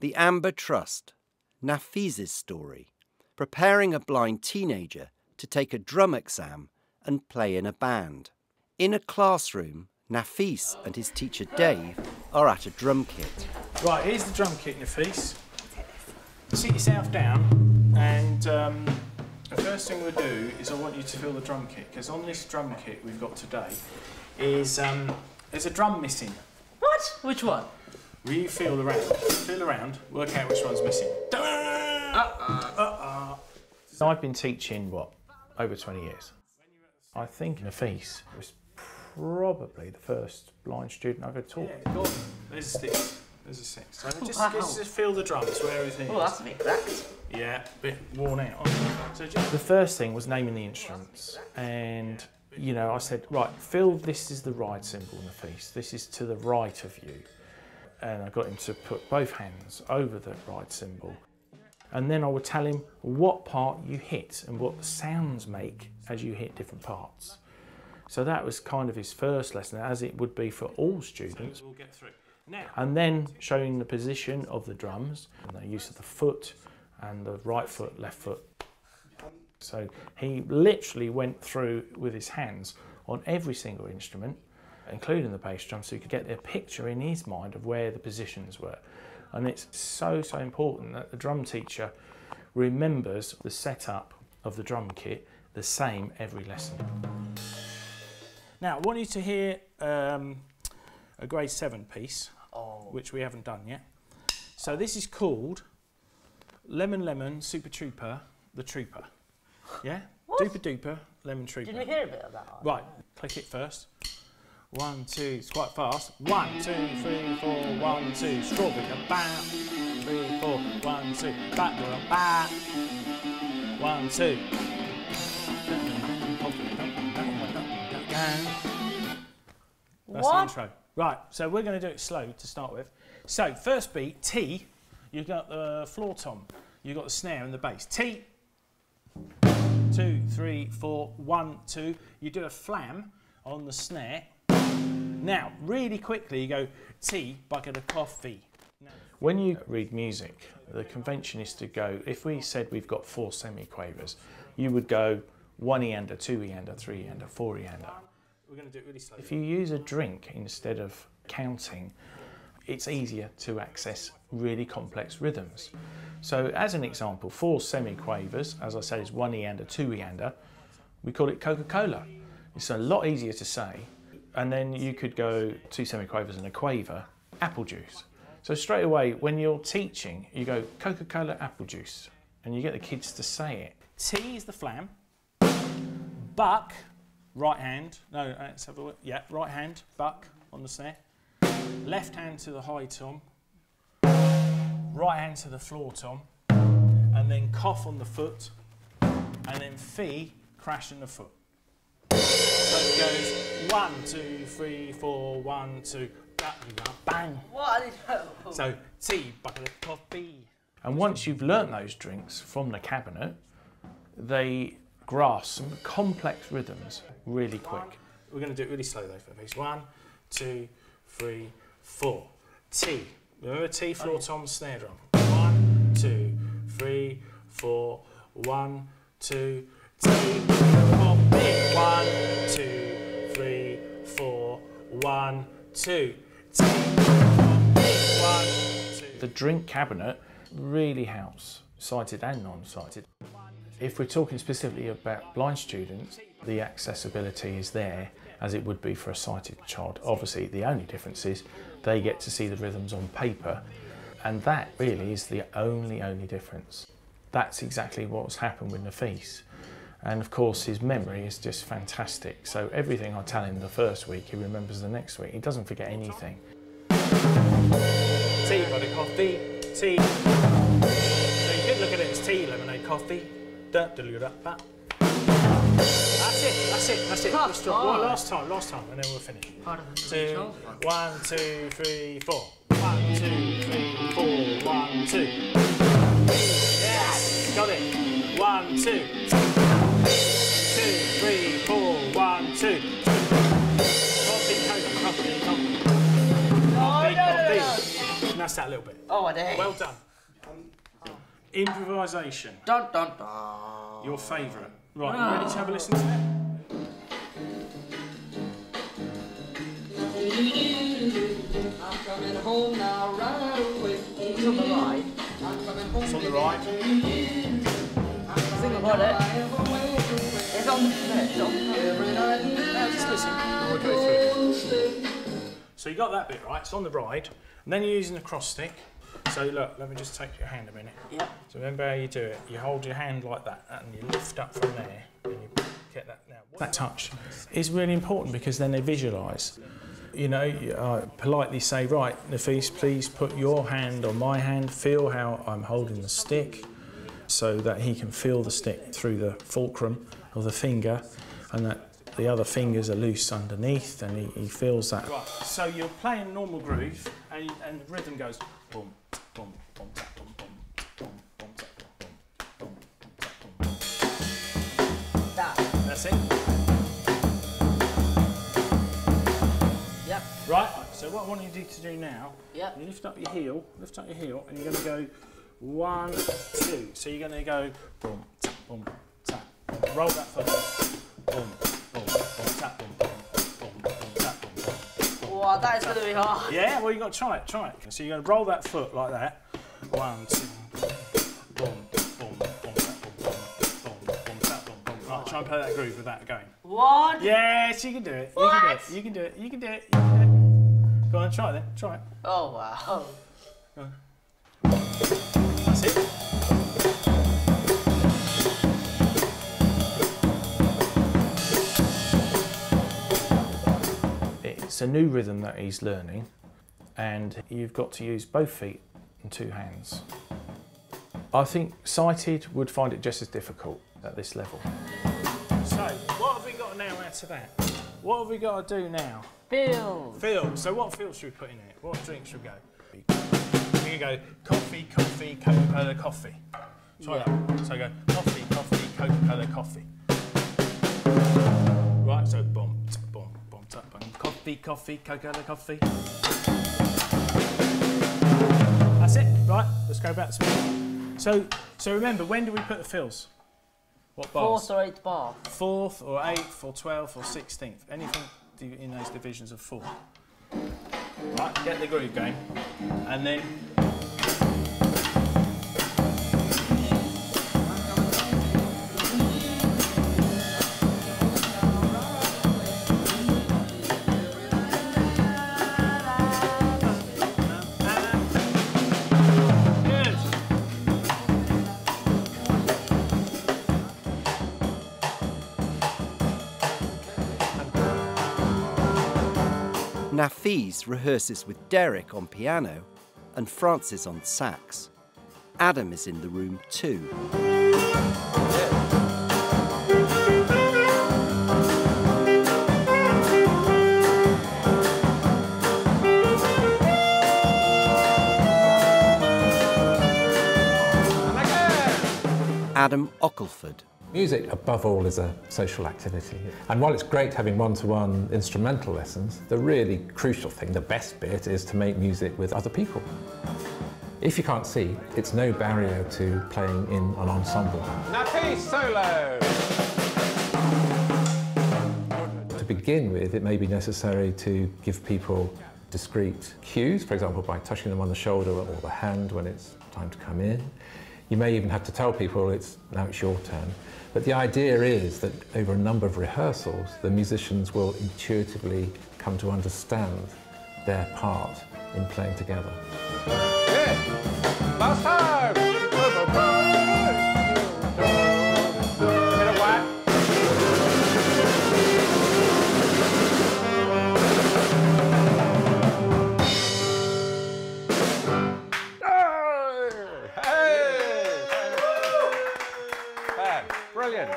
The Amber Trust, Nafis's story, preparing a blind teenager to take a drum exam and play in a band. In a classroom, Nafis and his teacher Dave are at a drum kit. Right, here's the drum kit, Nafis. Sit yourself down, and the first thing we'll do is I want you to feel the drum kit, because on this drum kit we've got today is there's a drum missing. What? Which one? Will you feel around, work out which one's missing. I've been teaching, what, over 20 years. I think Nafis was probably the first blind student I've ever taught. Yeah, there's a six. There's a six. So just feel the drums, where is he? Oh, that's a bit cracked. Yeah, a bit worn out. So the first thing was naming the instruments. And, you know, I said, right, Phil, this is the right symbol, Nafis. This is to the right of you. And I got him to put both hands over the right symbol. And then I would tell him what part you hit and what the sounds make as you hit different parts. So that was kind of his first lesson, as it would be for all students. We'll get through. And then showing the position of the drums and the use of the foot and the right foot, left foot. So he literally went through with his hands on every single instrument, including the bass drum, so he could get a picture in his mind of where the positions were. And it's so important that the drum teacher remembers the setup of the drum kit the same every lesson. Now, I want you to hear a grade 7 piece, which we haven't done yet. So this is called Lemon Lemon Super Trooper, the Trooper. Yeah? What? Duper Duper, Lemon Trooper. Didn't we hear a bit of that? Right, click it first. 1, 2, it's quite fast. 1, 2, 3, 4, 1, 2. Strawberry, ba, 3, 4, 1, 2. Back, ba, 1, 2. That's the intro. Right, so we're going to do it slow to start with. So, first beat, T, you've got the floor tom, you've got the snare and the bass. T, 2, 3, 4, 1, 2. You do a flam on the snare. Now, really quickly, you go T, bucket of coffee. When you read music, the convention is to go, if we said we've got 4 semiquavers, you would go 1 eander, 2 eander, 3 eander, 4 eander. We're going to do it really slowly. If you use a drink instead of counting, it's easier to access really complex rhythms. So as an example, 4 semiquavers, as I said, is 1 eander, 2 eander. We call it Coca-Cola. It's a lot easier to say. And then you could go 2 semiquavers and a quaver, apple juice. So straight away, when you're teaching, you go Coca-Cola apple juice, and you get the kids to say it. T is the flam, buck, right hand, no, let's have a look, yeah, right hand, buck on the snare, left hand to the high tom, right hand to the floor tom, and then cough on the foot, and then fee, crash in the foot. So it goes 1, 2, 3, 4, 1, 2, bang. What? So tea, bucket of coffee. And once you've learnt those drinks from the cabinet, they grasp some complex rhythms really quick. We're going to do it really slow though for the piece. 1, 2, 3, 4. T. Remember T, floor tom, snare drum. 1, 2, 3, 4. 1, 2, T. Coffee. 1, 2, 3, 4. 1, 2. T. Coffee. 1, 2. The drink cabinet really helps, sighted and non-sighted. If we're talking specifically about blind students, the accessibility is there as it would be for a sighted child. Obviously, the only difference is they get to see the rhythms on paper, and that really is the only difference. That's exactly what's happened with Nafis. And of course, his memory is just fantastic. So everything I tell him the first week, he remembers the next week. He doesn't forget anything. Tea, got a coffee, tea. So you could look at it as tea, lemonade, coffee. That's it. Well, last time, and then we'll finish. 2, 1, 2, 3, 4. 1, 2, 3, 4, 1, 2. Yes, got it. 1, 2. 2, 3, 4, 1, 2. Coffee. Coffee. That's that a little bit. Oh, I did. Well done. Improvisation. Dun dun dun. Your favourite. Right, you ready to have a listen to it? I'm coming home now, right away. It's on the right. I'm coming home. It's on the right. Sing about it. It's on the Every night. No, just listen. We'll go through it. So you got that bit right, it's on the ride, and then you're using the cross stick. So look, let me just take your hand a minute. Yep. So remember how you do it. You hold your hand like that, and you lift up from there, and you get that. Now, that touch is really important because then they visualise. You know, you politely say, right, Nafis, please put your hand on my hand, feel how I'm holding the stick, so that he can feel the stick through the fulcrum of the finger, and that the other fingers are loose underneath, and he feels that. Right, so you're playing normal groove, and the rhythm goes boom, boom, boom, tap, boom, boom, boom, boom, tap, boom, boom, boom, tap, boom. That's it. Yep. Right, so what I want you to do now, Yep. you lift up your heel, and you're going to go 1, 2. So you're going to go boom, tap, boom, tap. Roll that foot, boom, boom, boom, tap, boom, boom, boom, boom, tap, boom, boom. Wow, that is going to be hard. Yeah, well, you got to try it, try it. So you're going to roll that foot like that. 1, 2, boom, boom, boom, tap, boom, boom, boom, boom, tap, boom, boom. Right, try and play that groove with that going. What? Yes, you can do it. What? You can do it. You can do it. You can do it. You can do it. Go on, try it then. Try it. Oh, wow. Go on. That's it. It's a new rhythm that he's learning, and you've got to use both feet and 2 hands. I think sighted would find it just as difficult at this level. So, what have we got now out of that? What have we got to do now? Phil. Phil. So what Phil should we put in it? What drink should we go? We can go coffee, coffee, Coca-Cola, coffee. Try that. So go coffee, coffee, Coca-Cola, coffee. Right, so boom, boom, boom, boom. Coffee, coffee, Coca-Cola, coffee. That's it. Right, let's go back to speed. So remember, when do we put the fills? What bars? 4th or 8th bar. 4th or 8th or 12th or 16th. Anything in those divisions of 4. Right, get the groove going. And then Nafis rehearses with Derek on piano and Francis on sax. Adam is in the room too. Adam Ockelford. Music, above all, is a social activity. And while it's great having one-to-one instrumental lessons, the really crucial thing, the best bit, is to make music with other people. If you can't see, it's no barrier to playing in an ensemble. Nafis solo! To begin with, it may be necessary to give people discrete cues, for example, by touching them on the shoulder or the hand when it's time to come in. You may even have to tell people now it's your turn. But the idea is that over a number of rehearsals, the musicians will intuitively come to understand their part in playing together. Good! Last time! Bit of whack. Hey! Brilliant.